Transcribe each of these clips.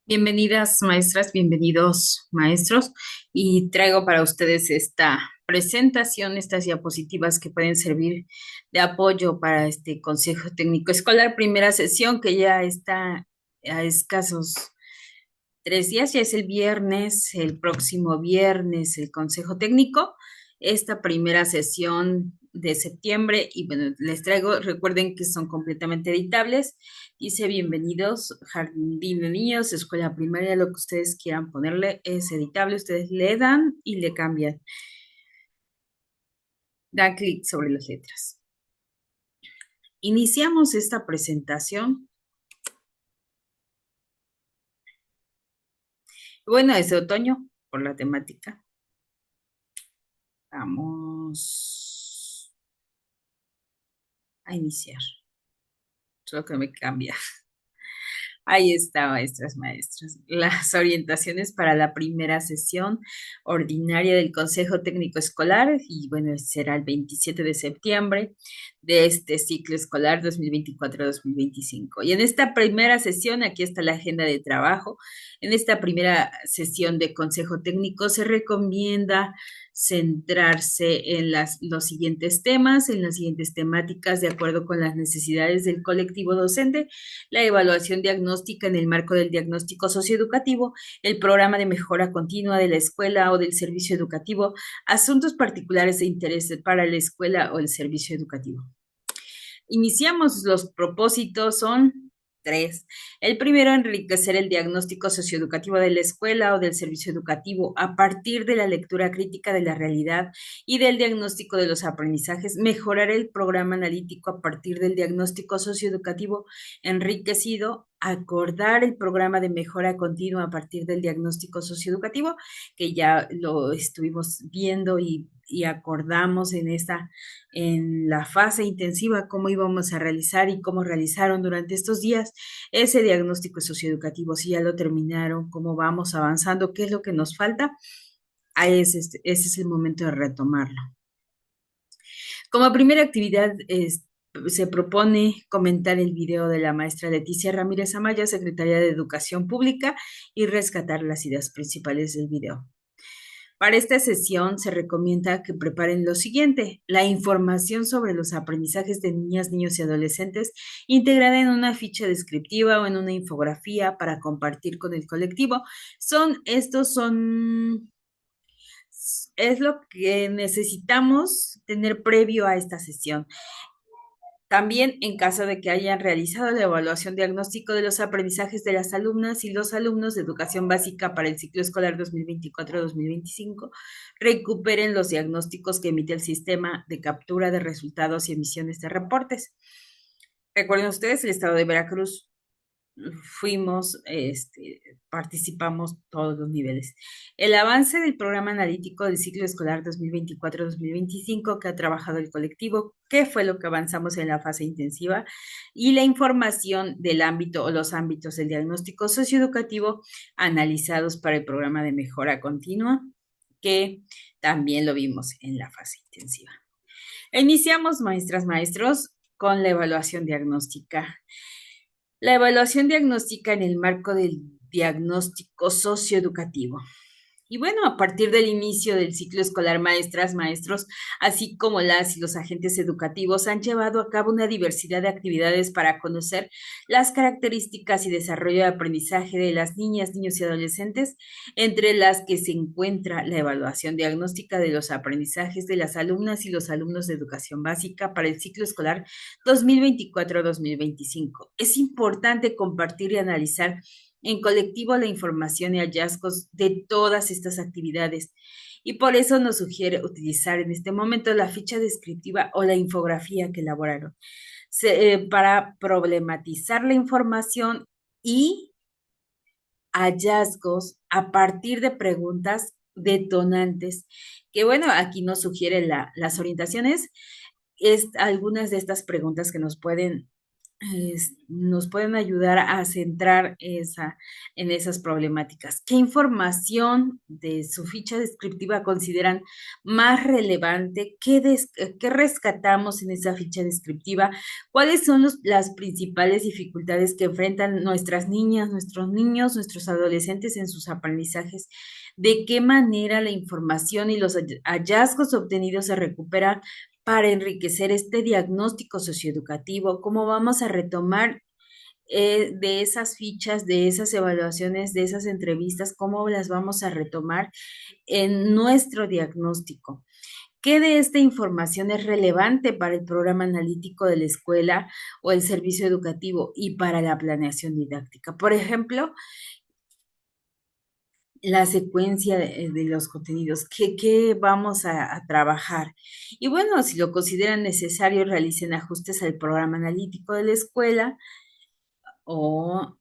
Bienvenidas maestras, bienvenidos maestros, y traigo para ustedes esta presentación, estas diapositivas que pueden servir de apoyo para este Consejo Técnico Escolar, primera sesión que ya está a escasos 3 días, ya es el viernes, el próximo viernes el Consejo Técnico, esta primera sesión de septiembre. Y bueno, les traigo, recuerden que son completamente editables. Dice bienvenidos, jardín de niños, escuela primaria, lo que ustedes quieran ponerle es editable, ustedes le dan y le cambian, dan clic sobre las letras. Iniciamos esta presentación. Bueno, es de otoño por la temática. Vamos a iniciar. Solo que me cambia. Ahí está, maestras, maestros. Las orientaciones para la primera sesión ordinaria del Consejo Técnico Escolar, y bueno, será el 27 de septiembre de este ciclo escolar 2024-2025. Y en esta primera sesión, aquí está la agenda de trabajo. En esta primera sesión de Consejo Técnico se recomienda centrarse en los siguientes temas, en las siguientes temáticas, de acuerdo con las necesidades del colectivo docente: la evaluación diagnóstica en el marco del diagnóstico socioeducativo, el programa de mejora continua de la escuela o del servicio educativo, asuntos particulares de interés para la escuela o el servicio educativo. Iniciamos. Los propósitos son tres. El primero, enriquecer el diagnóstico socioeducativo de la escuela o del servicio educativo a partir de la lectura crítica de la realidad y del diagnóstico de los aprendizajes, mejorar el programa analítico a partir del diagnóstico socioeducativo enriquecido, acordar el programa de mejora continua a partir del diagnóstico socioeducativo, que ya lo estuvimos viendo y acordamos en la fase intensiva, cómo íbamos a realizar y cómo realizaron durante estos días ese diagnóstico socioeducativo. Si ya lo terminaron, cómo vamos avanzando, qué es lo que nos falta. Ese es el momento de retomarlo. Como primera actividad, se propone comentar el video de la maestra Leticia Ramírez Amaya, secretaria de Educación Pública, y rescatar las ideas principales del video. Para esta sesión se recomienda que preparen lo siguiente: la información sobre los aprendizajes de niñas, niños y adolescentes, integrada en una ficha descriptiva o en una infografía para compartir con el colectivo. Es lo que necesitamos tener previo a esta sesión. También, en caso de que hayan realizado la evaluación diagnóstico de los aprendizajes de las alumnas y los alumnos de educación básica para el ciclo escolar 2024-2025, recuperen los diagnósticos que emite el sistema de captura de resultados y emisiones de reportes. Recuerden ustedes, el estado de Veracruz, participamos todos los niveles. El avance del programa analítico del ciclo escolar 2024-2025 que ha trabajado el colectivo, qué fue lo que avanzamos en la fase intensiva, y la información del ámbito o los ámbitos del diagnóstico socioeducativo analizados para el programa de mejora continua, que también lo vimos en la fase intensiva. Iniciamos, maestras, maestros, con la evaluación diagnóstica. La evaluación diagnóstica en el marco del diagnóstico socioeducativo. Y bueno, a partir del inicio del ciclo escolar, maestras, maestros, así como las y los agentes educativos han llevado a cabo una diversidad de actividades para conocer las características y desarrollo de aprendizaje de las niñas, niños y adolescentes, entre las que se encuentra la evaluación diagnóstica de los aprendizajes de las alumnas y los alumnos de educación básica para el ciclo escolar 2024-2025. Es importante compartir y analizar en colectivo la información y hallazgos de todas estas actividades. Y por eso nos sugiere utilizar en este momento la ficha descriptiva o la infografía que elaboraron para problematizar la información y hallazgos a partir de preguntas detonantes, que bueno, aquí nos sugiere las orientaciones, algunas de estas preguntas que nos pueden nos pueden ayudar a centrar en esas problemáticas. ¿Qué información de su ficha descriptiva consideran más relevante? ¿Qué rescatamos en esa ficha descriptiva? ¿Cuáles son las principales dificultades que enfrentan nuestras niñas, nuestros niños, nuestros adolescentes en sus aprendizajes? ¿De qué manera la información y los hallazgos obtenidos se recuperan para enriquecer este diagnóstico socioeducativo? ¿Cómo vamos a retomar de esas fichas, de esas evaluaciones, de esas entrevistas, cómo las vamos a retomar en nuestro diagnóstico? ¿Qué de esta información es relevante para el programa analítico de la escuela o el servicio educativo y para la planeación didáctica? Por ejemplo, la secuencia de los contenidos, qué vamos a trabajar. Y bueno, si lo consideran necesario, realicen ajustes al programa analítico de la escuela o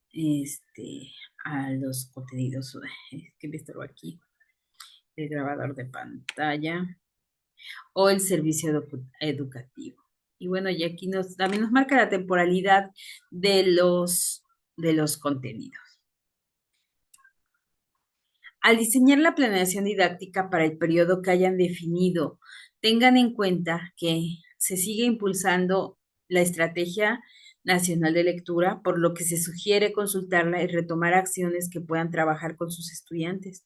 a los contenidos que me estorbo aquí, el grabador de pantalla o el servicio educativo. Y bueno, y aquí también nos marca la temporalidad de los contenidos. Al diseñar la planeación didáctica para el periodo que hayan definido, tengan en cuenta que se sigue impulsando la Estrategia Nacional de Lectura, por lo que se sugiere consultarla y retomar acciones que puedan trabajar con sus estudiantes.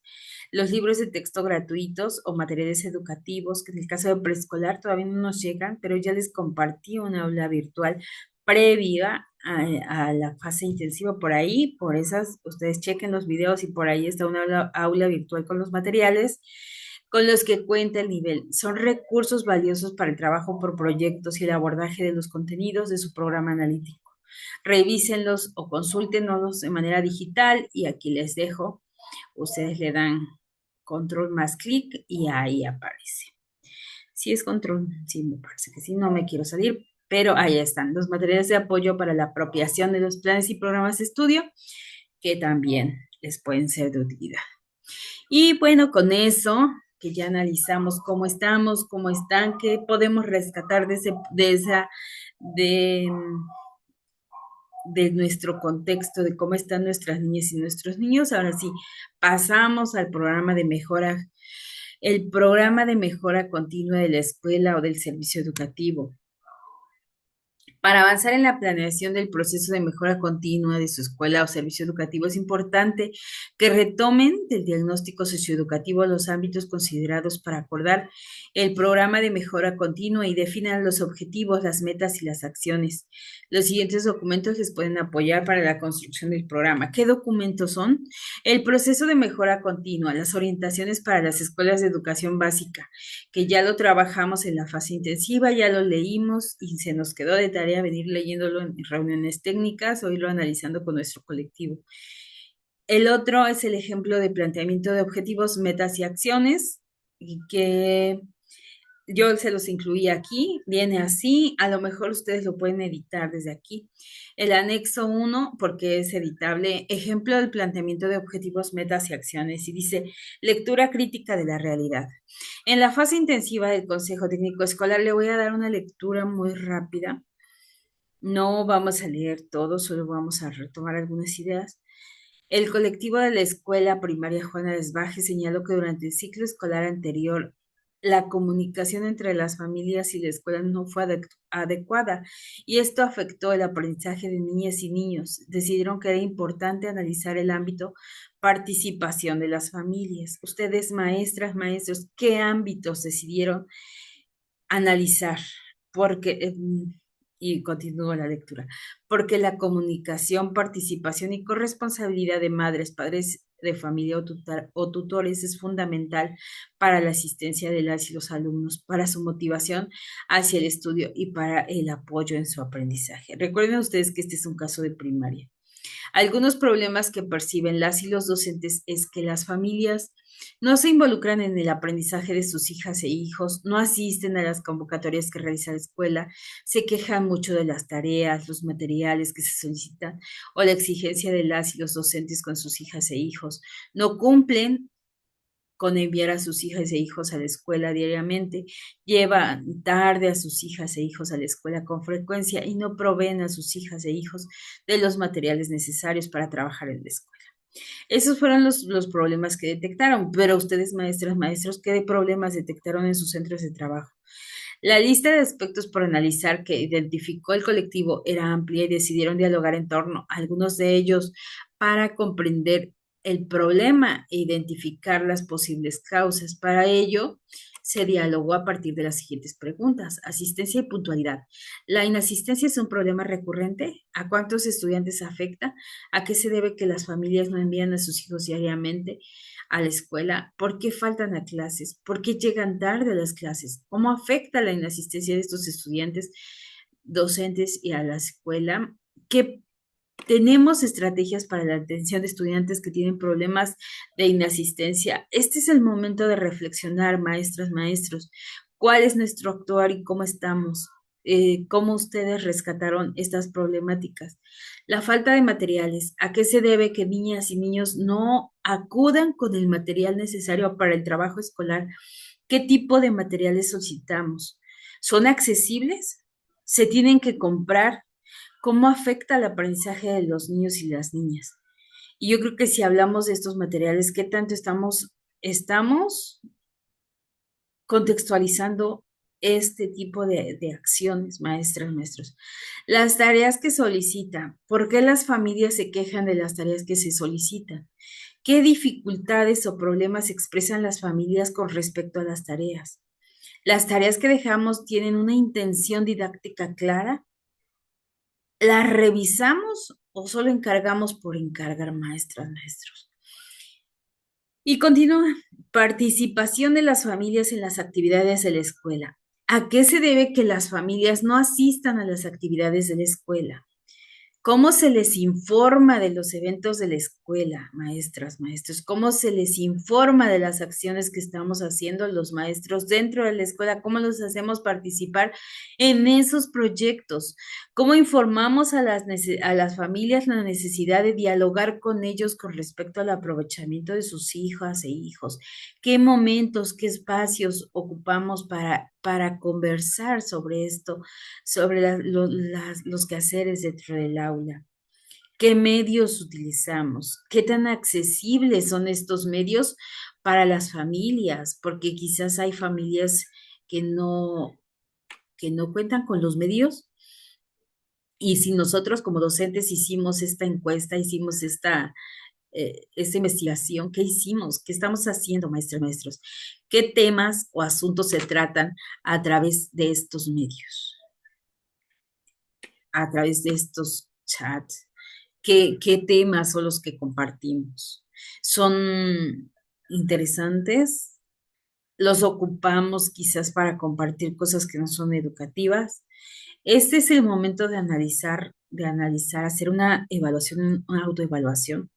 Los libros de texto gratuitos o materiales educativos, que en el caso de preescolar todavía no nos llegan, pero ya les compartí una aula virtual previa a la fase intensiva por ahí, por esas, ustedes chequen los videos y por ahí está una aula virtual con los materiales con los que cuenta el nivel. Son recursos valiosos para el trabajo por proyectos y el abordaje de los contenidos de su programa analítico. Revísenlos o consúltenlos de manera digital y aquí les dejo. Ustedes le dan control más clic y ahí aparece. Si es control, sí, me parece que sí, no me quiero salir, pero ahí están los materiales de apoyo para la apropiación de los planes y programas de estudio que también les pueden ser de utilidad. Y bueno, con eso que ya analizamos cómo estamos, cómo están, qué podemos rescatar de, de nuestro contexto, de cómo están nuestras niñas y nuestros niños. Ahora sí, pasamos al programa de mejora, el programa de mejora continua de la escuela o del servicio educativo. Para avanzar en la planeación del proceso de mejora continua de su escuela o servicio educativo, es importante que retomen del diagnóstico socioeducativo los ámbitos considerados para acordar el programa de mejora continua y definan los objetivos, las metas y las acciones. Los siguientes documentos les pueden apoyar para la construcción del programa. ¿Qué documentos son? El proceso de mejora continua, las orientaciones para las escuelas de educación básica, que ya lo trabajamos en la fase intensiva, ya lo leímos y se nos quedó de tarea venir leyéndolo en reuniones técnicas o irlo analizando con nuestro colectivo. El otro es el ejemplo de planteamiento de objetivos, metas y acciones, y que yo se los incluí aquí, viene así, a lo mejor ustedes lo pueden editar desde aquí. El anexo 1, porque es editable, ejemplo del planteamiento de objetivos, metas y acciones, y dice lectura crítica de la realidad. En la fase intensiva del Consejo Técnico Escolar le voy a dar una lectura muy rápida. No vamos a leer todo, solo vamos a retomar algunas ideas. El colectivo de la escuela primaria Juana Desbaje señaló que durante el ciclo escolar anterior la comunicación entre las familias y la escuela no fue adecuada y esto afectó el aprendizaje de niñas y niños. Decidieron que era importante analizar el ámbito participación de las familias. Ustedes, maestras, maestros, ¿qué ámbitos decidieron analizar? Porque y continúo la lectura, porque la comunicación, participación y corresponsabilidad de madres, padres de familia o tutores es fundamental para la asistencia de las y los alumnos, para su motivación hacia el estudio y para el apoyo en su aprendizaje. Recuerden ustedes que este es un caso de primaria. Algunos problemas que perciben las y los docentes es que las familias no se involucran en el aprendizaje de sus hijas e hijos, no asisten a las convocatorias que realiza la escuela, se quejan mucho de las tareas, los materiales que se solicitan o la exigencia de las y los docentes con sus hijas e hijos, no cumplen con enviar a sus hijas e hijos a la escuela diariamente, llevan tarde a sus hijas e hijos a la escuela con frecuencia y no proveen a sus hijas e hijos de los materiales necesarios para trabajar en la escuela. Esos fueron los problemas que detectaron, pero ustedes, maestras, maestros, ¿qué problemas detectaron en sus centros de trabajo? La lista de aspectos por analizar que identificó el colectivo era amplia y decidieron dialogar en torno a algunos de ellos para comprender el problema e identificar las posibles causas. Para ello, se dialogó a partir de las siguientes preguntas. Asistencia y puntualidad. ¿La inasistencia es un problema recurrente? ¿A cuántos estudiantes afecta? ¿A qué se debe que las familias no envían a sus hijos diariamente a la escuela? ¿Por qué faltan a clases? ¿Por qué llegan tarde a las clases? ¿Cómo afecta la inasistencia de estos estudiantes, docentes y a la escuela? ¿Qué tenemos estrategias para la atención de estudiantes que tienen problemas de inasistencia? Este es el momento de reflexionar, maestras, maestros. ¿Cuál es nuestro actuar y cómo estamos? ¿Cómo ustedes rescataron estas problemáticas? La falta de materiales. ¿A qué se debe que niñas y niños no acudan con el material necesario para el trabajo escolar? ¿Qué tipo de materiales solicitamos? ¿Son accesibles? ¿Se tienen que comprar? ¿Cómo afecta el aprendizaje de los niños y las niñas? Y yo creo que si hablamos de estos materiales, ¿qué tanto estamos contextualizando este tipo de acciones, maestras, maestros? Las tareas que solicitan. ¿Por qué las familias se quejan de las tareas que se solicitan? ¿Qué dificultades o problemas expresan las familias con respecto a las tareas? ¿Las tareas que dejamos tienen una intención didáctica clara? ¿Las revisamos o solo encargamos por encargar, maestras, maestros? Y continúa, participación de las familias en las actividades de la escuela. ¿A qué se debe que las familias no asistan a las actividades de la escuela? ¿Cómo se les informa de los eventos de la escuela, maestras, maestros? ¿Cómo se les informa de las acciones que estamos haciendo los maestros dentro de la escuela? ¿Cómo los hacemos participar en esos proyectos? ¿Cómo informamos a a las familias la necesidad de dialogar con ellos con respecto al aprovechamiento de sus hijas e hijos? ¿Qué momentos, qué espacios ocupamos para conversar sobre esto? Sobre los quehaceres dentro del aula. ¿Qué medios utilizamos? ¿Qué tan accesibles son estos medios para las familias? Porque quizás hay familias que que no cuentan con los medios. Y si nosotros como docentes hicimos esta encuesta, hicimos esta investigación, ¿qué hicimos? ¿Qué estamos haciendo, maestros, maestros? ¿Qué temas o asuntos se tratan a través de estos medios? A través de estos chats, qué temas son los que compartimos. Son interesantes, los ocupamos quizás para compartir cosas que no son educativas. Este es el momento de analizar, hacer una evaluación, una autoevaluación.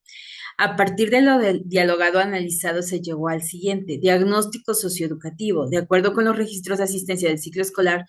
A partir de lo del dialogado analizado se llegó al siguiente, diagnóstico socioeducativo. De acuerdo con los registros de asistencia del ciclo escolar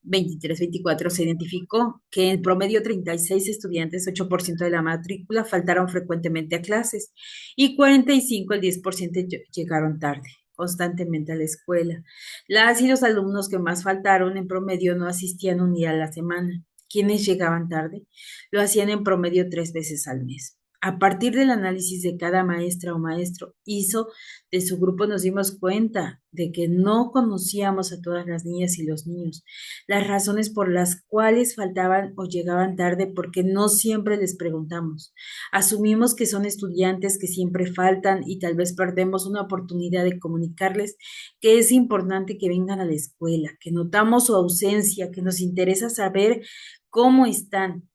23-24, se identificó que en promedio 36 estudiantes, 8% de la matrícula, faltaron frecuentemente a clases y 45, el 10% llegaron tarde constantemente a la escuela. Las y los alumnos que más faltaron en promedio no asistían un día a la semana. Quienes llegaban tarde lo hacían en promedio 3 veces al mes. A partir del análisis de cada maestra o maestro hizo de su grupo, nos dimos cuenta de que no conocíamos a todas las niñas y los niños, las razones por las cuales faltaban o llegaban tarde, porque no siempre les preguntamos. Asumimos que son estudiantes que siempre faltan y tal vez perdemos una oportunidad de comunicarles que es importante que vengan a la escuela, que notamos su ausencia, que nos interesa saber cómo están.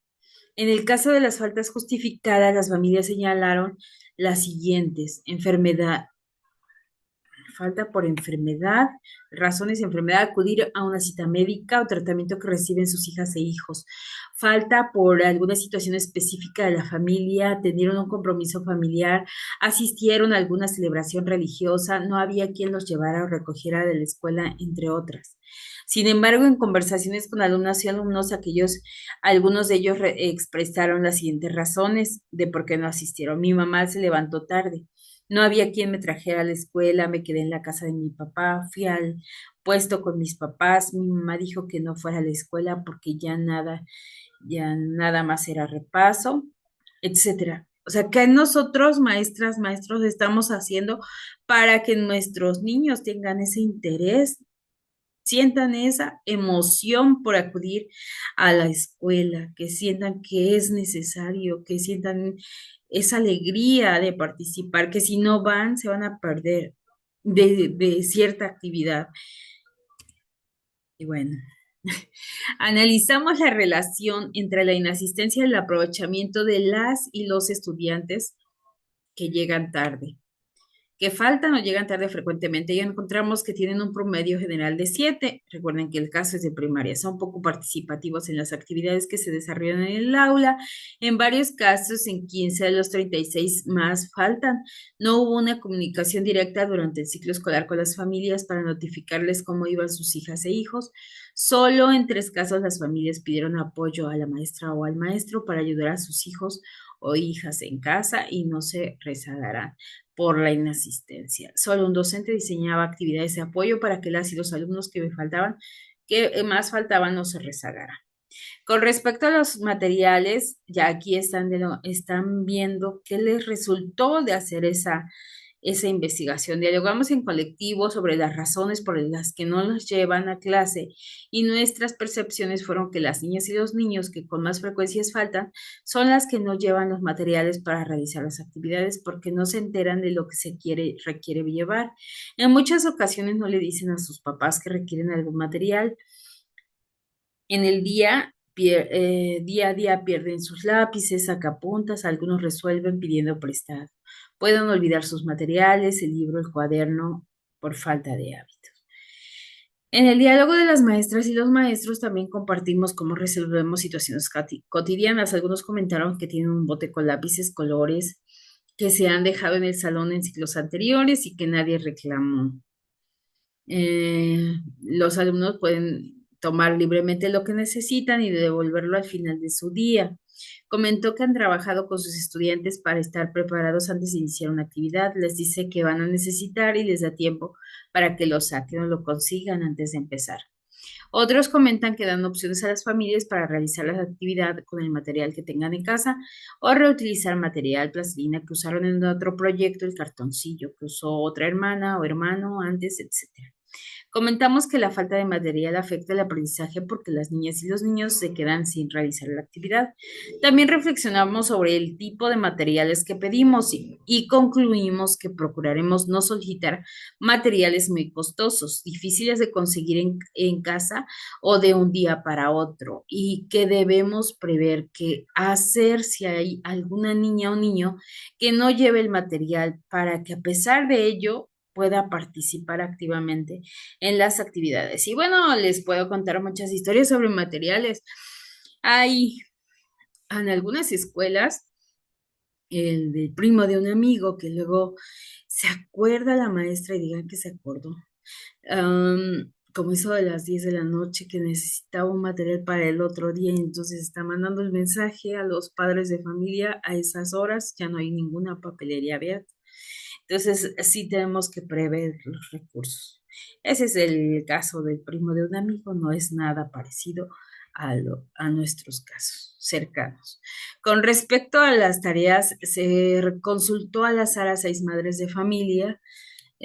En el caso de las faltas justificadas, las familias señalaron las siguientes: enfermedad, falta por enfermedad, razones de enfermedad, acudir a una cita médica o tratamiento que reciben sus hijas e hijos. Falta por alguna situación específica de la familia, atendieron un compromiso familiar, asistieron a alguna celebración religiosa, no había quien los llevara o recogiera de la escuela, entre otras. Sin embargo, en conversaciones con alumnas y alumnos, algunos de ellos expresaron las siguientes razones de por qué no asistieron. Mi mamá se levantó tarde. No había quien me trajera a la escuela, me quedé en la casa de mi papá, fui al puesto con mis papás, mi mamá dijo que no fuera a la escuela porque ya nada más era repaso, etcétera. O sea, ¿qué nosotros, maestras, maestros, estamos haciendo para que nuestros niños tengan ese interés, sientan esa emoción por acudir a la escuela, que sientan que es necesario, que sientan esa alegría de participar, que si no van, se van a perder de cierta actividad? Y bueno, analizamos la relación entre la inasistencia y el aprovechamiento de las y los estudiantes que llegan tarde, que faltan o llegan tarde frecuentemente, y encontramos que tienen un promedio general de 7. Recuerden que el caso es de primaria, son poco participativos en las actividades que se desarrollan en el aula. En varios casos, en 15 de los 36 más faltan. No hubo una comunicación directa durante el ciclo escolar con las familias para notificarles cómo iban sus hijas e hijos. Solo en 3 casos las familias pidieron apoyo a la maestra o al maestro para ayudar a sus hijos o hijas en casa y no se rezagarán por la inasistencia. Solo un docente diseñaba actividades de apoyo para que las y los alumnos que más faltaban, no se rezagaran. Con respecto a los materiales, ya aquí están viendo qué les resultó de hacer esa investigación. Dialogamos en colectivo sobre las razones por las que no los llevan a clase, y nuestras percepciones fueron que las niñas y los niños que con más frecuencias faltan son las que no llevan los materiales para realizar las actividades porque no se enteran de lo que requiere llevar. En muchas ocasiones no le dicen a sus papás que requieren algún material. En el día a día pierden sus lápices, sacapuntas, algunos resuelven pidiendo prestado. Pueden olvidar sus materiales, el libro, el cuaderno, por falta de hábito. En el diálogo de las maestras y los maestros también compartimos cómo resolvemos situaciones cotidianas. Algunos comentaron que tienen un bote con lápices, colores, que se han dejado en el salón en ciclos anteriores y que nadie reclamó. Los alumnos pueden tomar libremente lo que necesitan y devolverlo al final de su día. Comentó que han trabajado con sus estudiantes para estar preparados antes de iniciar una actividad. Les dice que van a necesitar y les da tiempo para que lo saquen o lo consigan antes de empezar. Otros comentan que dan opciones a las familias para realizar la actividad con el material que tengan en casa o reutilizar material, plastilina que usaron en otro proyecto, el cartoncillo que usó otra hermana o hermano antes, etc. Comentamos que la falta de material afecta el aprendizaje porque las niñas y los niños se quedan sin realizar la actividad. También reflexionamos sobre el tipo de materiales que pedimos y concluimos que procuraremos no solicitar materiales muy costosos, difíciles de conseguir en casa o de un día para otro, y que debemos prever qué hacer si hay alguna niña o niño que no lleve el material para que a pesar de ello pueda participar activamente en las actividades. Y bueno, les puedo contar muchas historias sobre materiales. Hay en algunas escuelas el del primo de un amigo que luego se acuerda la maestra y digan que se acordó. Como eso de las 10 de la noche que necesitaba un material para el otro día y entonces está mandando el mensaje a los padres de familia a esas horas, ya no hay ninguna papelería abierta. Entonces, sí tenemos que prever los recursos. Ese es el caso del primo de un amigo, no es nada parecido a nuestros casos cercanos. Con respecto a las tareas, se consultó al azar a 6 madres de familia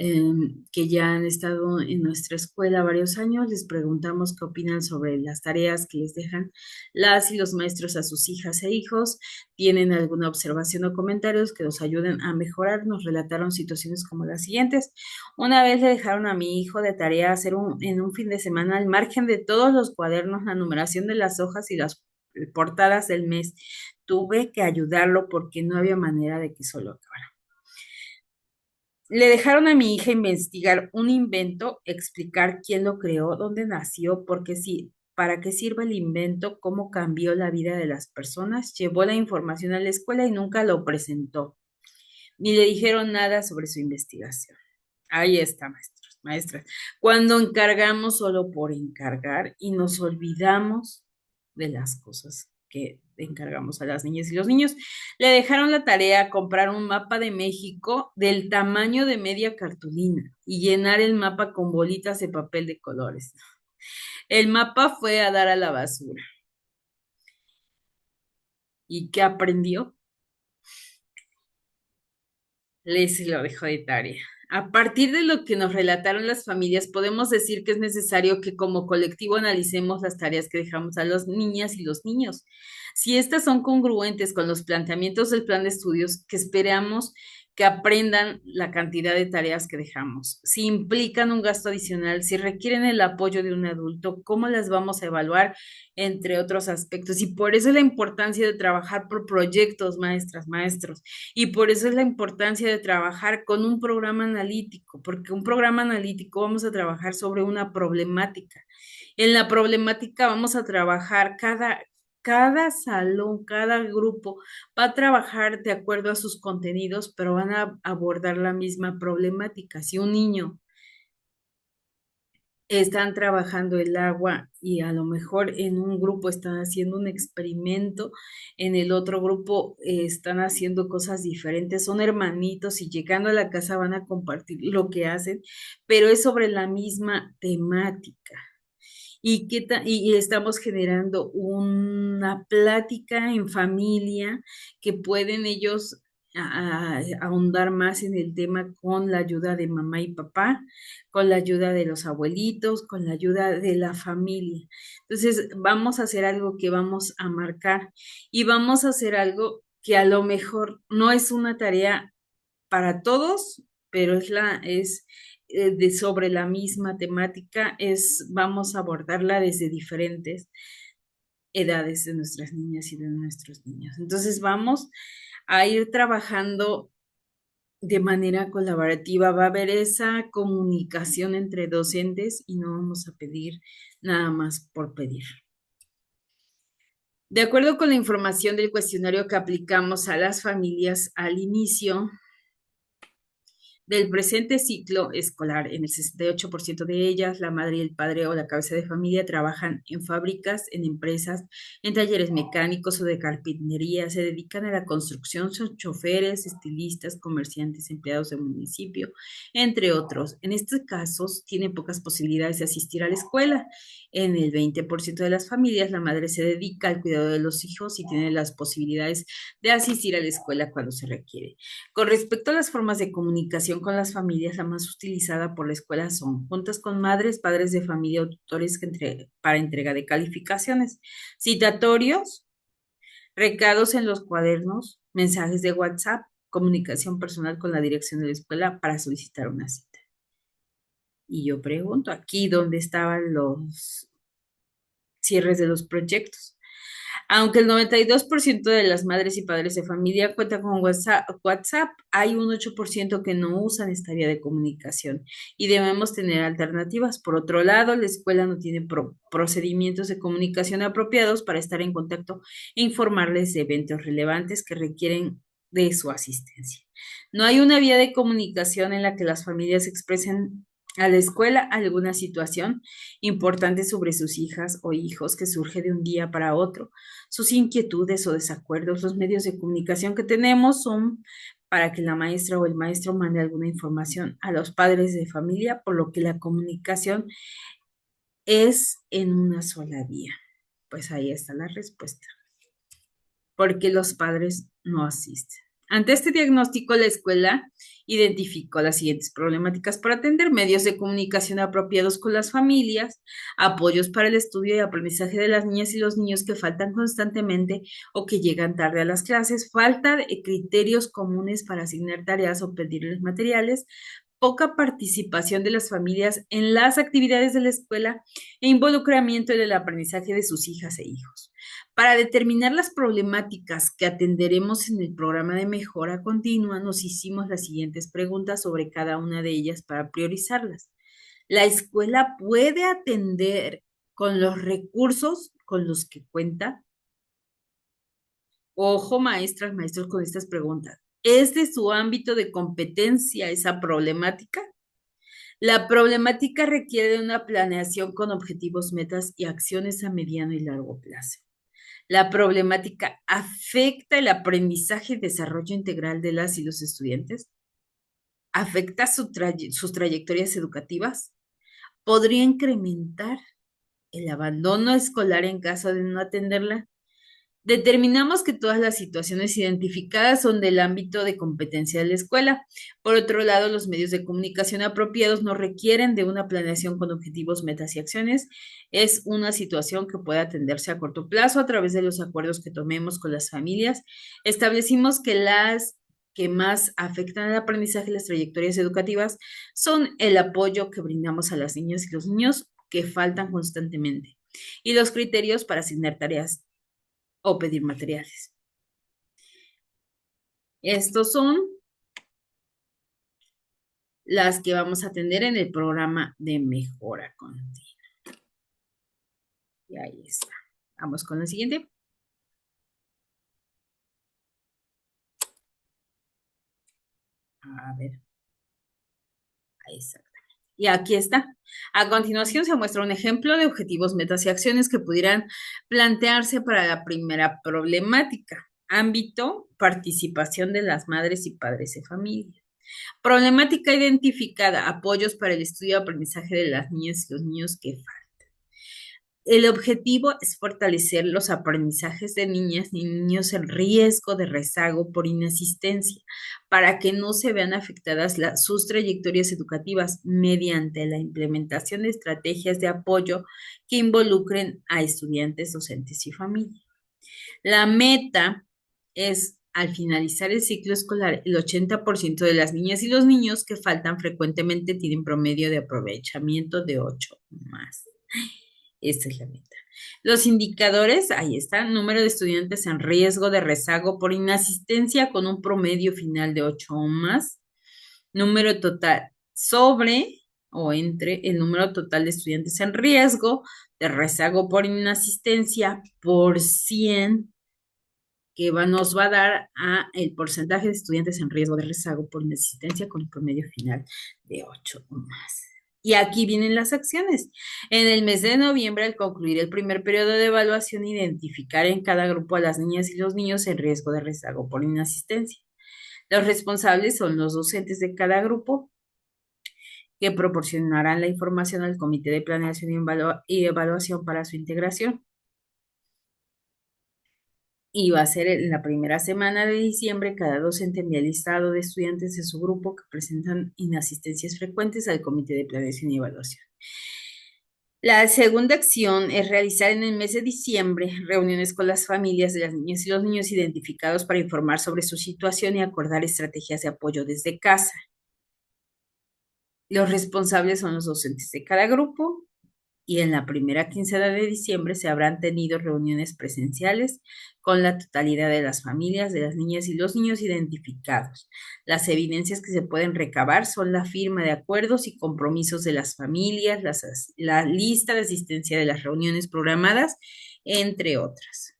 eh, que ya han estado en nuestra escuela varios años. Les preguntamos qué opinan sobre las tareas que les dejan las y los maestros a sus hijas e hijos. ¿Tienen alguna observación o comentarios que nos ayuden a mejorar? Nos relataron situaciones como las siguientes. Una vez le dejaron a mi hijo de tarea hacer en un fin de semana, al margen de todos los cuadernos, la numeración de las hojas y las portadas del mes. Tuve que ayudarlo porque no había manera de que solo acabara. Le dejaron a mi hija investigar un invento, explicar quién lo creó, dónde nació, porque sí, para qué sirve el invento, cómo cambió la vida de las personas. Llevó la información a la escuela y nunca lo presentó, ni le dijeron nada sobre su investigación. Ahí está, maestros, maestras. Cuando encargamos solo por encargar y nos olvidamos de las cosas que encargamos a las niñas y los niños. Le dejaron la tarea comprar un mapa de México del tamaño de media cartulina y llenar el mapa con bolitas de papel de colores. El mapa fue a dar a la basura. ¿Y qué aprendió? Les lo dejo de tarea. A partir de lo que nos relataron las familias, podemos decir que es necesario que como colectivo analicemos las tareas que dejamos a las niñas y los niños. Si estas son congruentes con los planteamientos del plan de estudios, que esperamos que aprendan la cantidad de tareas que dejamos. Si implican un gasto adicional, si requieren el apoyo de un adulto, ¿cómo las vamos a evaluar? Entre otros aspectos. Y por eso es la importancia de trabajar por proyectos, maestras, maestros. Y por eso es la importancia de trabajar con un programa analítico, porque un programa analítico vamos a trabajar sobre una problemática. En la problemática vamos a trabajar cada salón, cada grupo va a trabajar de acuerdo a sus contenidos, pero van a abordar la misma problemática. Si un niño están trabajando el agua y a lo mejor en un grupo están haciendo un experimento, en el otro grupo están haciendo cosas diferentes, son hermanitos y llegando a la casa van a compartir lo que hacen, pero es sobre la misma temática. Y estamos generando una plática en familia que pueden ellos ahondar más en el tema con la ayuda de mamá y papá, con la ayuda de los abuelitos, con la ayuda de la familia. Entonces, vamos a hacer algo que vamos a marcar y vamos a hacer algo que a lo mejor no es una tarea para todos, pero es de sobre la misma temática, vamos a abordarla desde diferentes edades de nuestras niñas y de nuestros niños. Entonces vamos a ir trabajando de manera colaborativa, va a haber esa comunicación entre docentes y no vamos a pedir nada más por pedir. De acuerdo con la información del cuestionario que aplicamos a las familias al inicio del presente ciclo escolar, en el 68% de ellas, la madre y el padre o la cabeza de familia trabajan en fábricas, en empresas, en talleres mecánicos o de carpintería, se dedican a la construcción, son choferes, estilistas, comerciantes, empleados del municipio, entre otros. En estos casos, tienen pocas posibilidades de asistir a la escuela. En el 20% de las familias, la madre se dedica al cuidado de los hijos y tiene las posibilidades de asistir a la escuela cuando se requiere. Con respecto a las formas de comunicación con las familias, la más utilizada por la escuela son juntas con madres, padres de familia o tutores para entrega de calificaciones, citatorios, recados en los cuadernos, mensajes de WhatsApp, comunicación personal con la dirección de la escuela para solicitar una cita. Y yo pregunto, aquí dónde estaban los cierres de los proyectos. Aunque el 92% de las madres y padres de familia cuentan con WhatsApp, hay un 8% que no usan esta vía de comunicación y debemos tener alternativas. Por otro lado, la escuela no tiene procedimientos de comunicación apropiados para estar en contacto e informarles de eventos relevantes que requieren de su asistencia. No hay una vía de comunicación en la que las familias expresen a la escuela alguna situación importante sobre sus hijas o hijos que surge de un día para otro. Sus inquietudes o desacuerdos, los medios de comunicación que tenemos son para que la maestra o el maestro mande alguna información a los padres de familia, por lo que la comunicación es en una sola vía. Pues ahí está la respuesta. Porque los padres no asisten. Ante este diagnóstico, la escuela identificó las siguientes problemáticas para atender: medios de comunicación apropiados con las familias, apoyos para el estudio y aprendizaje de las niñas y los niños que faltan constantemente o que llegan tarde a las clases, falta de criterios comunes para asignar tareas o pedirles materiales, poca participación de las familias en las actividades de la escuela e involucramiento en el aprendizaje de sus hijas e hijos. Para determinar las problemáticas que atenderemos en el programa de mejora continua, nos hicimos las siguientes preguntas sobre cada una de ellas para priorizarlas. ¿La escuela puede atender con los recursos con los que cuenta? Ojo, maestras, maestros, con estas preguntas. ¿Es de su ámbito de competencia esa problemática? La problemática requiere de una planeación con objetivos, metas y acciones a mediano y largo plazo. La problemática afecta el aprendizaje y desarrollo integral de las y los estudiantes, afecta sus trayectorias educativas, podría incrementar el abandono escolar en caso de no atenderla. Determinamos que todas las situaciones identificadas son del ámbito de competencia de la escuela. Por otro lado, los medios de comunicación apropiados no requieren de una planeación con objetivos, metas y acciones. Es una situación que puede atenderse a corto plazo a través de los acuerdos que tomemos con las familias. Establecimos que las que más afectan al aprendizaje y las trayectorias educativas son el apoyo que brindamos a las niñas y los niños que faltan constantemente y los criterios para asignar tareas o pedir materiales. Estos son las que vamos a atender en el programa de mejora continua. Y ahí está. Vamos con la siguiente. A ver. Ahí está. Y aquí está. A continuación se muestra un ejemplo de objetivos, metas y acciones que pudieran plantearse para la primera problemática. Ámbito, participación de las madres y padres de familia. Problemática identificada, apoyos para el estudio y aprendizaje de las niñas y los niños que faltan. El objetivo es fortalecer los aprendizajes de niñas y niños en riesgo de rezago por inasistencia, para que no se vean afectadas sus trayectorias educativas mediante la implementación de estrategias de apoyo que involucren a estudiantes, docentes y familia. La meta es, al finalizar el ciclo escolar, el 80% de las niñas y los niños que faltan frecuentemente tienen promedio de aprovechamiento de 8 más. Esta es la meta. Los indicadores, ahí están, número de estudiantes en riesgo de rezago por inasistencia con un promedio final de 8 o más, número total sobre o entre el número total de estudiantes en riesgo de rezago por inasistencia por 100 que nos va a dar a el porcentaje de estudiantes en riesgo de rezago por inasistencia con un promedio final de 8 o más. Y aquí vienen las acciones. En el mes de noviembre, al concluir el primer periodo de evaluación, identificar en cada grupo a las niñas y los niños en riesgo de rezago por inasistencia. Los responsables son los docentes de cada grupo que proporcionarán la información al Comité de Planeación y Evaluación para su integración. Y va a ser en la primera semana de diciembre, cada docente envía el listado de estudiantes de su grupo que presentan inasistencias frecuentes al Comité de Planeación y Evaluación. La segunda acción es realizar en el mes de diciembre reuniones con las familias de las niñas y los niños identificados para informar sobre su situación y acordar estrategias de apoyo desde casa. Los responsables son los docentes de cada grupo y en la primera quincena de diciembre se habrán tenido reuniones presenciales con la totalidad de las familias, de las niñas y los niños identificados. Las evidencias que se pueden recabar son la firma de acuerdos y compromisos de las familias, la lista de asistencia de las reuniones programadas, entre otras.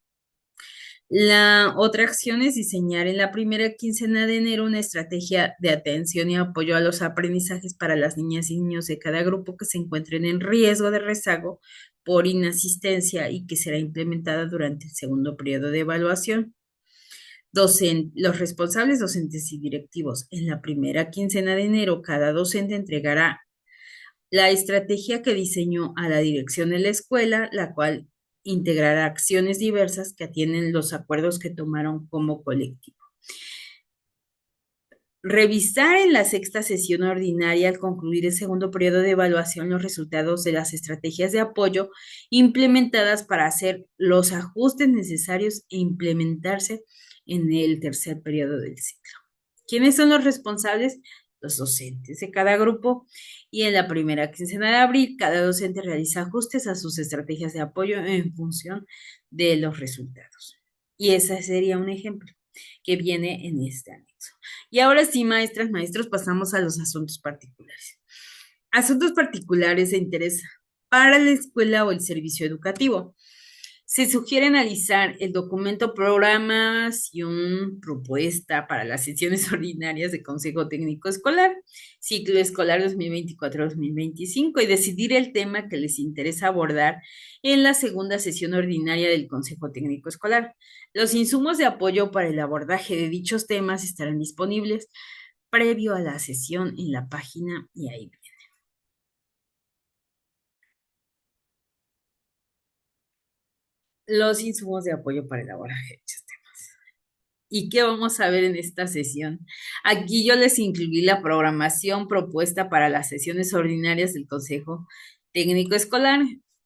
La otra acción es diseñar en la primera quincena de enero una estrategia de atención y apoyo a los aprendizajes para las niñas y niños de cada grupo que se encuentren en riesgo de rezago por inasistencia y que será implementada durante el segundo periodo de evaluación. Los responsables docentes y directivos en la primera quincena de enero, cada docente entregará la estrategia que diseñó a la dirección de la escuela, la cual integrará acciones diversas que atienden los acuerdos que tomaron como colectivo. Revisar en la sexta sesión ordinaria al concluir el segundo periodo de evaluación los resultados de las estrategias de apoyo implementadas para hacer los ajustes necesarios e implementarse en el tercer periodo del ciclo. ¿Quiénes son los responsables? Los docentes de cada grupo. Y en la primera quincena de abril, cada docente realiza ajustes a sus estrategias de apoyo en función de los resultados. Y ese sería un ejemplo que viene en este anexo. Y ahora sí, maestras, maestros, pasamos a los asuntos particulares. Asuntos particulares de interés para la escuela o el servicio educativo. Se sugiere analizar el documento Programación Propuesta para las sesiones ordinarias de Consejo Técnico Escolar, ciclo escolar 2024-2025, y decidir el tema que les interesa abordar en la segunda sesión ordinaria del Consejo Técnico Escolar. Los insumos de apoyo para el abordaje de dichos temas estarán disponibles previo a la sesión en la página y ahí. Los insumos de apoyo para el abordaje de dichos temas. ¿Y qué vamos a ver en esta sesión? Aquí yo les incluí la programación propuesta para las sesiones ordinarias del Consejo Técnico Escolar.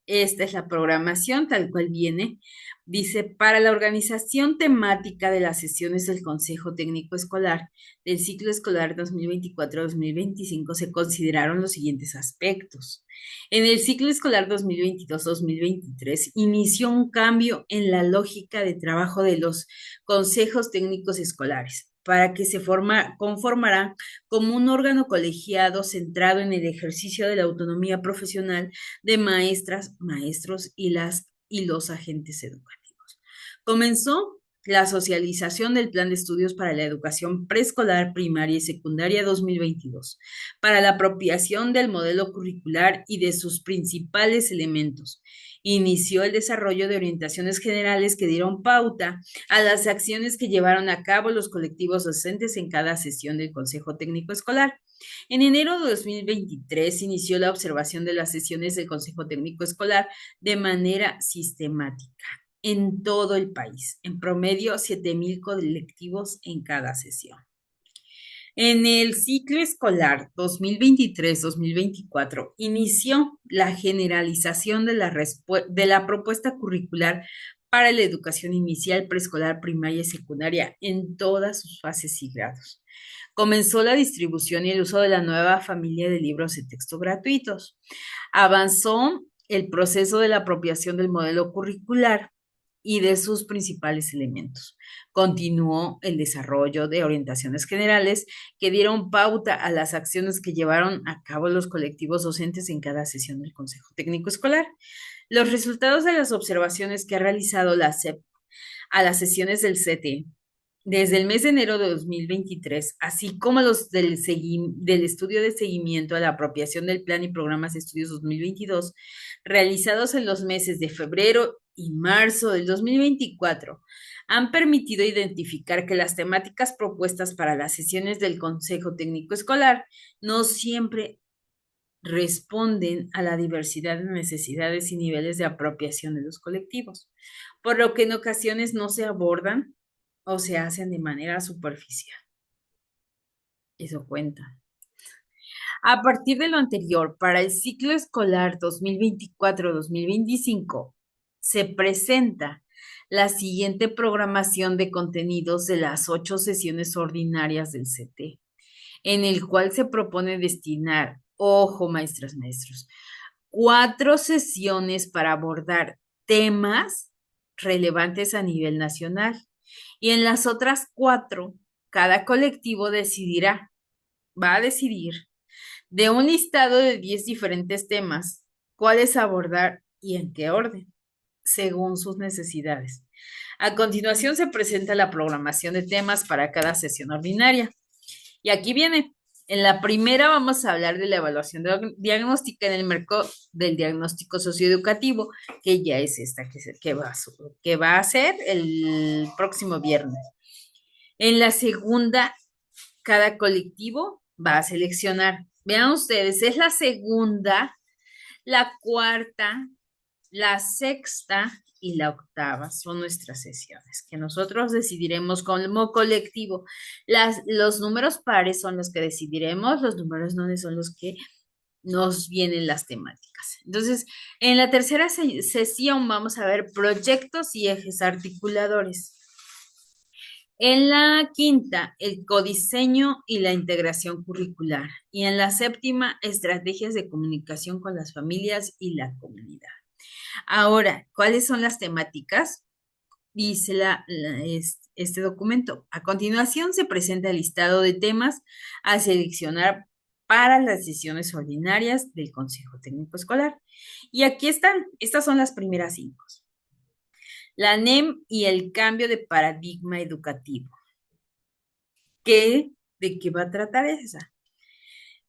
Esta es la programación tal cual viene. Dice, para la organización temática de las sesiones del Consejo Técnico Escolar del ciclo escolar 2024-2025 se consideraron los siguientes aspectos. En el ciclo escolar 2022-2023 inició un cambio en la lógica de trabajo de los consejos técnicos escolares, para que se conformará como un órgano colegiado centrado en el ejercicio de la autonomía profesional de maestras, maestros y los agentes educativos. Comenzó la socialización del Plan de Estudios para la Educación Preescolar, Primaria y Secundaria 2022, para la apropiación del modelo curricular y de sus principales elementos. Inició el desarrollo de orientaciones generales que dieron pauta a las acciones que llevaron a cabo los colectivos docentes en cada sesión del Consejo Técnico Escolar. En enero de 2023 inició la observación de las sesiones del Consejo Técnico Escolar de manera sistemática en todo el país, en promedio 7,000 colectivos en cada sesión. En el ciclo escolar 2023-2024 inició la generalización de la propuesta curricular para la educación inicial, preescolar, primaria y secundaria en todas sus fases y grados. Comenzó la distribución y el uso de la nueva familia de libros de texto gratuitos. Avanzó el proceso de la apropiación del modelo curricular y de sus principales elementos. Continuó el desarrollo de orientaciones generales que dieron pauta a las acciones que llevaron a cabo los colectivos docentes en cada sesión del Consejo Técnico Escolar. Los resultados de las observaciones que ha realizado la SEP a las sesiones del CT desde el mes de enero de 2023, así como los del estudio de seguimiento a la apropiación del plan y programas de estudios 2022, realizados en los meses de febrero y marzo del 2024, han permitido identificar que las temáticas propuestas para las sesiones del Consejo Técnico Escolar no siempre responden a la diversidad de necesidades y niveles de apropiación de los colectivos, por lo que en ocasiones no se abordan o se hacen de manera superficial. Eso cuenta. A partir de lo anterior, para el ciclo escolar 2024-2025, se presenta la siguiente programación de contenidos de las 8 sesiones ordinarias del CT, en el cual se propone destinar, ojo, maestras, maestros, 4 sesiones para abordar temas relevantes a nivel nacional. Y en las otras 4, cada colectivo va a decidir de un listado de 10 diferentes temas, cuáles abordar y en qué orden, según sus necesidades. A continuación se presenta la programación de temas para cada sesión ordinaria. Y aquí viene. En la primera vamos a hablar de la evaluación diagnóstica en el marco del diagnóstico socioeducativo, que ya es esta que va a ser el próximo viernes. En la segunda, cada colectivo va a seleccionar. Vean ustedes, es la segunda, la cuarta, la sexta y la octava son nuestras sesiones, que nosotros decidiremos como colectivo. Los números pares son los que decidiremos, los números nones son los que nos vienen las temáticas. Entonces, en la tercera sesión vamos a ver proyectos y ejes articuladores. En la quinta, el codiseño y la integración curricular. Y en la séptima, estrategias de comunicación con las familias y la comunidad. Ahora, ¿cuáles son las temáticas? Dice este documento. A continuación se presenta el listado de temas a seleccionar para las sesiones ordinarias del Consejo Técnico Escolar. Y aquí están, estas son las primeras 5. La NEM y el cambio de paradigma educativo. ¿De qué va a tratar esa?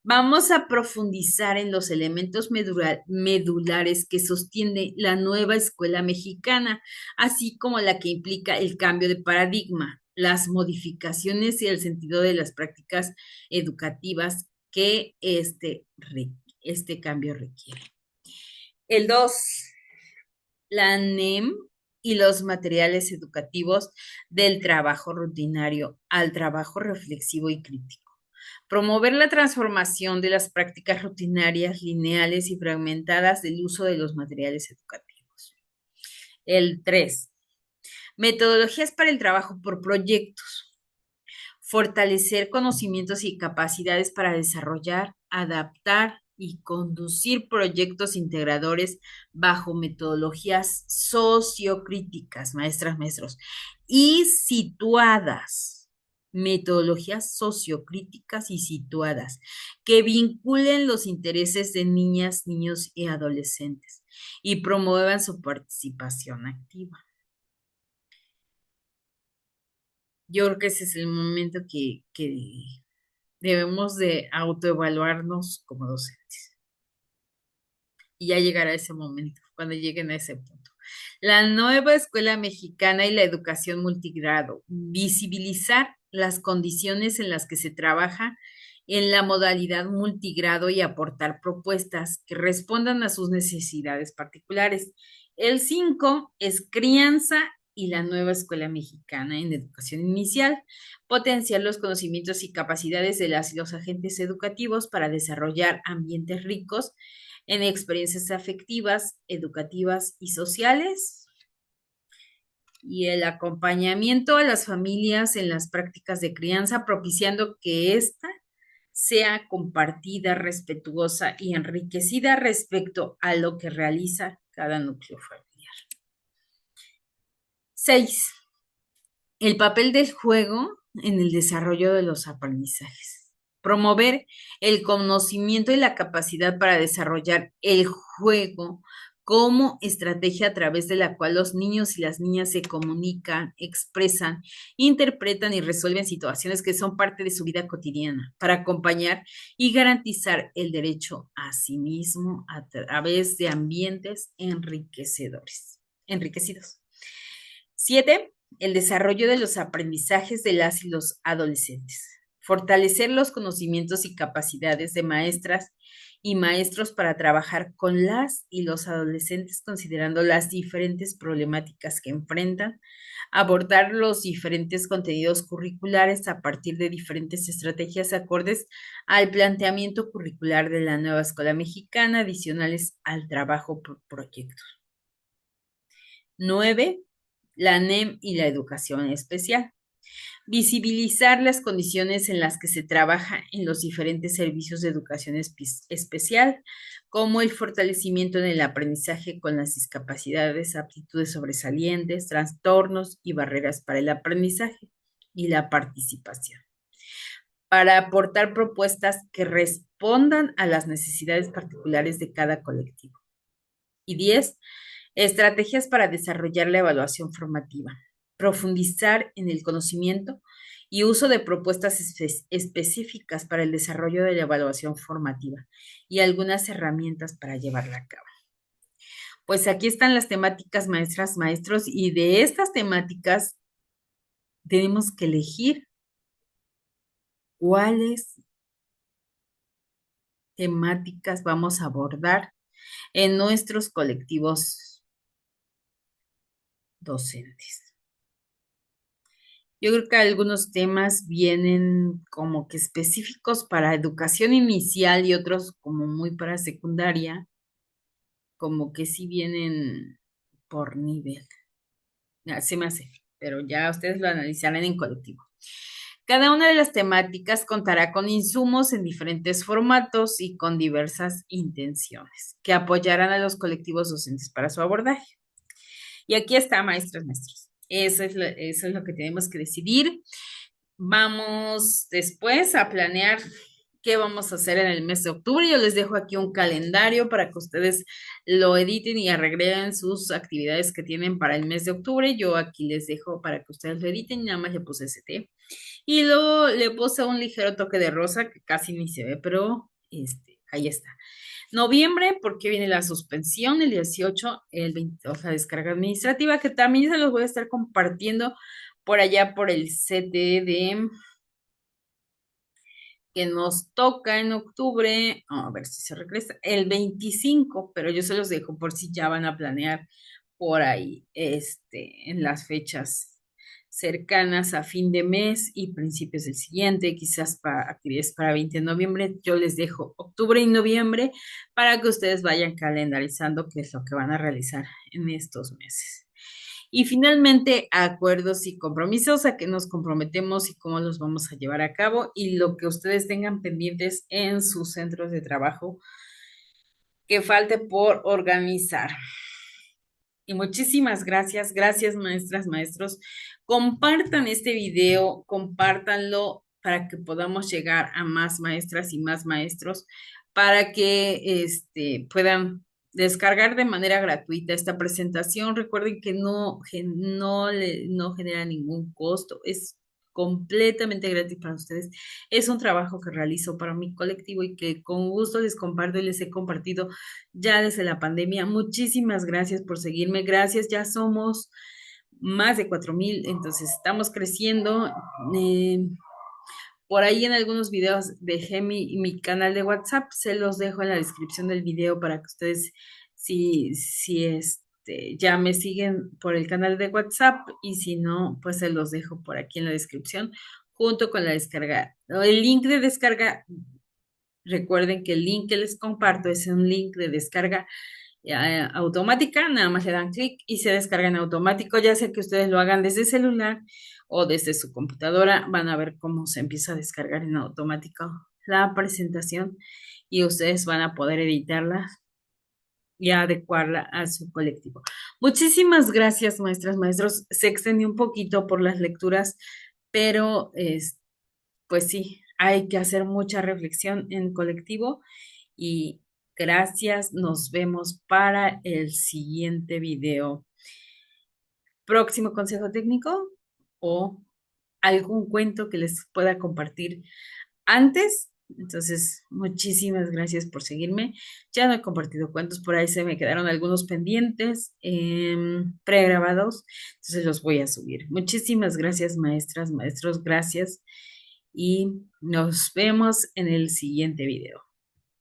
Vamos a profundizar en los elementos medulares que sostiene la nueva escuela mexicana, así como la que implica el cambio de paradigma, las modificaciones y el sentido de las prácticas educativas que este cambio requiere. El 2, la NEM y los materiales educativos del trabajo rutinario al trabajo reflexivo y crítico. Promover la transformación de las prácticas rutinarias, lineales y fragmentadas del uso de los materiales educativos. El 3. Metodologías para el trabajo por proyectos. Fortalecer conocimientos y capacidades para desarrollar, adaptar y conducir proyectos integradores bajo metodologías sociocríticas, maestras, maestros, y situadas, metodologías sociocríticas y situadas, que vinculen los intereses de niñas, niños y adolescentes y promuevan su participación activa. Yo creo que ese es el momento que debemos de autoevaluarnos como docentes. Y ya llegará ese momento, cuando lleguen a ese punto. La nueva escuela mexicana y la educación multigrado. Visibilizar las condiciones en las que se trabaja en la modalidad multigrado y aportar propuestas que respondan a sus necesidades particulares. El 5 es crianza y la nueva escuela mexicana en educación inicial, potenciar los conocimientos y capacidades de las y los agentes educativos para desarrollar ambientes ricos en experiencias afectivas, educativas y sociales, y el acompañamiento a las familias en las prácticas de crianza, propiciando que ésta sea compartida, respetuosa y enriquecida respecto a lo que realiza cada núcleo familiar. 6. El papel del juego en el desarrollo de los aprendizajes. Promover el conocimiento y la capacidad para desarrollar el juego como estrategia a través de la cual los niños y las niñas se comunican, expresan, interpretan y resuelven situaciones que son parte de su vida cotidiana, para acompañar y garantizar el derecho a sí mismo a través de ambientes enriquecidos. 7. El desarrollo de los aprendizajes de las y los adolescentes. Fortalecer los conocimientos y capacidades de maestras y maestros para trabajar con las y los adolescentes considerando las diferentes problemáticas que enfrentan, abordar los diferentes contenidos curriculares a partir de diferentes estrategias acordes al planteamiento curricular de la nueva escuela mexicana, adicionales al trabajo por proyectos. 9. La NEM y la educación especial. Visibilizar las condiciones en las que se trabaja en los diferentes servicios de educación especial, como el fortalecimiento en el aprendizaje con las discapacidades, aptitudes sobresalientes, trastornos y barreras para el aprendizaje y la participación, para aportar propuestas que respondan a las necesidades particulares de cada colectivo. Y 10. Estrategias para desarrollar la evaluación formativa. Profundizar en el conocimiento y uso de propuestas específicas para el desarrollo de la evaluación formativa y algunas herramientas para llevarla a cabo. Pues aquí están las temáticas, maestras, maestros, y de estas temáticas tenemos que elegir cuáles temáticas vamos a abordar en nuestros colectivos docentes. Yo creo que algunos temas vienen como que específicos para educación inicial y otros como muy para secundaria, como que sí vienen por nivel. Se me hace, pero ya ustedes lo analizarán en colectivo. Cada una de las temáticas contará con insumos en diferentes formatos y con diversas intenciones que apoyarán a los colectivos docentes para su abordaje. Y aquí está, maestras, maestros. Eso es lo que tenemos que decidir. Vamos después a planear qué vamos a hacer en el mes de octubre. Yo les dejo aquí un calendario para que ustedes lo editen y arreglen sus actividades que tienen para el mes de octubre. Yo aquí les dejo para que ustedes lo editen, nada más le puse ese té. Y luego le puse un ligero toque de rosa que casi ni se ve, pero ahí está. Noviembre, porque viene la suspensión, el 18, el 20, o sea, descarga administrativa, que también se los voy a estar compartiendo por allá por el CTD que nos toca en octubre, a ver si se regresa, el 25, pero yo se los dejo por si ya van a planear por ahí, en las fechas cercanas a fin de mes y principios del siguiente, quizás para actividades para 20 de noviembre, yo les dejo octubre y noviembre para que ustedes vayan calendarizando qué es lo que van a realizar en estos meses. Y finalmente, acuerdos y compromisos a que nos comprometemos y cómo los vamos a llevar a cabo y lo que ustedes tengan pendientes en sus centros de trabajo que falte por organizar. Y muchísimas gracias, gracias maestras, maestros. Compartan este video, compártanlo para que podamos llegar a más maestras y más maestros para que puedan descargar de manera gratuita esta presentación. Recuerden que no genera ningún costo, es completamente gratis para ustedes. Es un trabajo que realizo para mi colectivo y que con gusto les comparto y les he compartido ya desde la pandemia. Muchísimas gracias por seguirme. Gracias, ya somos más de 4,000, entonces estamos creciendo. Eh, por ahí en algunos videos dejé mi canal de WhatsApp, se los dejo en la descripción del video para que ustedes, si ya me siguen por el canal de WhatsApp y si no, pues se los dejo por aquí en la descripción junto con la descarga. El link de descarga, recuerden que el link que les comparto es un link de descarga automática, nada más le dan clic y se descarga en automático, ya sea que ustedes lo hagan desde celular o desde su computadora, van a ver cómo se empieza a descargar en automático la presentación y ustedes van a poder editarla y adecuarla a su colectivo. Muchísimas gracias, maestras, maestros. Se extendió un poquito por las lecturas, pero pues sí, hay que hacer mucha reflexión en colectivo y gracias. Nos vemos para el siguiente video. Próximo consejo técnico o algún cuento que les pueda compartir antes. Entonces, muchísimas gracias por seguirme. Ya no he compartido cuentos, por ahí se me quedaron algunos pendientes pregrabados, entonces los voy a subir. Muchísimas gracias, maestras, maestros, gracias y nos vemos en el siguiente video.